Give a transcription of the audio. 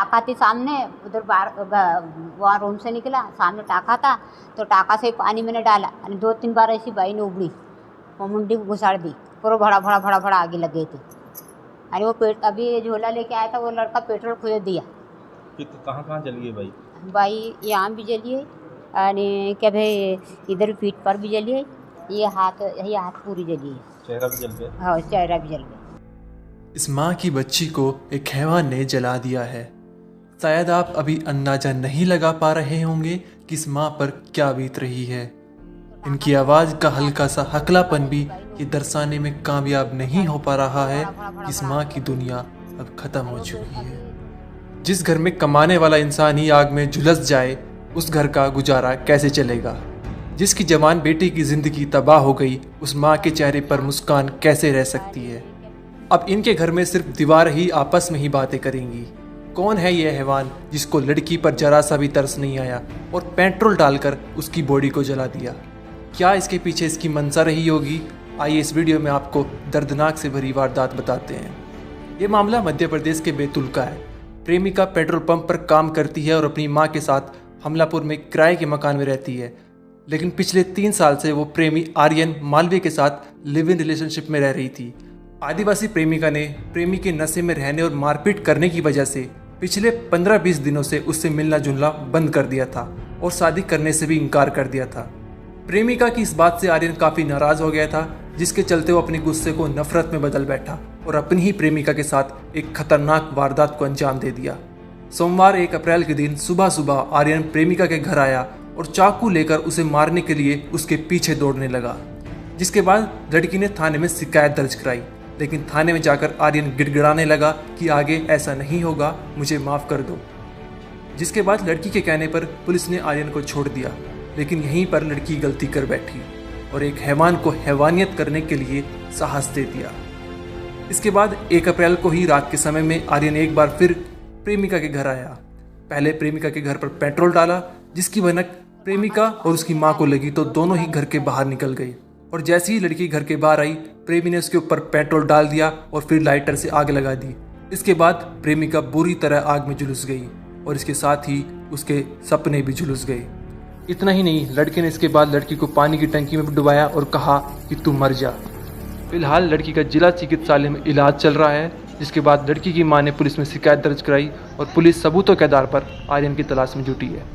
टाका थी सामने, उधर बाहर वहाँ रूम से निकला, सामने टाका था तो टाका से पानी मैंने डाला और 2-3 बार ऐसी बाई ने उबड़ी, वो मुंडी को घुसाड़ दी, पूरा भड़ा भड़ा भड़ा भड़ा आगे लग गई थी। अरे वो अभी झोला लेके आया था वो लड़का, पेट्रोल खुद दिया। कहाँ कहाँ जली है भाई? भाई यहाँ भी जली है और क्या भाई इधर पीठ पर भी जली है, ये हाथ पूरी जली है। चेहरा भी जल गया? हाँ, चेहरा भी जल गया। इस माँ की बच्ची को एक हैवान ने जला दिया है। शायद आप अभी अंदाजा नहीं लगा पा रहे होंगे कि इस माँ पर क्या बीत रही है। इनकी आवाज़ का हल्का सा हकलापन भी ये दर्शाने में कामयाब नहीं हो पा रहा है कि इस माँ की दुनिया अब खत्म हो चुकी है। जिस घर में कमाने वाला इंसान ही आग में झुलस जाए, उस घर का गुजारा कैसे चलेगा? जिसकी जवान बेटी की जिंदगी तबाह हो गई, उस माँ के चेहरे पर मुस्कान कैसे रह सकती है? अब इनके घर में सिर्फ दीवार ही आपस में ही बातें करेंगी। कौन है ये हैवान जिसको लड़की पर जरा सा भी तरस नहीं आया और पेट्रोल डालकर उसकी बॉडी को जला दिया? क्या इसके पीछे इसकी मंशा रही होगी? आइए इस वीडियो में आपको दर्दनाक से भरी वारदात बताते हैं। ये मामला मध्य प्रदेश के बैतूल का है। प्रेमिका पेट्रोल पंप पर काम करती है और अपनी मां के साथ हमलापुर में किराए के मकान में रहती है, लेकिन पिछले 3 साल से वो प्रेमी आर्यन मालवीय के साथ लिव इन रिलेशनशिप में रह रही थी। आदिवासी प्रेमिका ने प्रेमी के नशे में रहने और मारपीट करने की वजह से पिछले 15-20 दिनों से उससे मिलना जुलना बंद कर दिया था और शादी करने से भी इनकार कर दिया था। प्रेमिका की इस बात से आर्यन काफ़ी नाराज़ हो गया था, जिसके चलते वो अपने गुस्से को नफरत में बदल बैठा और अपनी ही प्रेमिका के साथ एक खतरनाक वारदात को अंजाम दे दिया। सोमवार 1 अप्रैल के दिन सुबह सुबह आर्यन प्रेमिका के घर आया और चाकू लेकर उसे मारने के लिए उसके पीछे दौड़ने लगा, जिसके बाद लड़की ने थाने में शिकायत दर्ज कराई। लेकिन थाने में जाकर आर्यन गिड़गिड़ाने लगा कि आगे ऐसा नहीं होगा, मुझे माफ़ कर दो। जिसके बाद लड़की के कहने पर पुलिस ने आर्यन को छोड़ दिया, लेकिन यहीं पर लड़की गलती कर बैठी और एक हैवान को हैवानियत करने के लिए साहस दे दिया। इसके बाद 1 अप्रैल को ही रात के समय में आर्यन एक बार फिर प्रेमिका के घर आया। पहले प्रेमिका के घर पर पेट्रोल डाला, जिसकी भनक प्रेमिका और उसकी माँ को लगी तो दोनों ही घर के बाहर निकल गई और जैसे ही लड़की घर के बाहर आई, प्रेमी ने उसके ऊपर पेट्रोल डाल दिया और फिर लाइटर से आग लगा दी। इसके बाद प्रेमिका बुरी तरह आग में झुलस गई और इसके साथ ही उसके सपने भी झुलस गए। इतना ही नहीं, लड़के ने इसके बाद लड़की को पानी की टंकी में डुबाया और कहा कि तू मर जा। फिलहाल लड़की का जिला चिकित्सालय में इलाज चल रहा है, जिसके बाद लड़की की मां ने पुलिस में शिकायत दर्ज कराई और पुलिस सबूतों के आधार पर आर्यन की तलाश में जुटी है।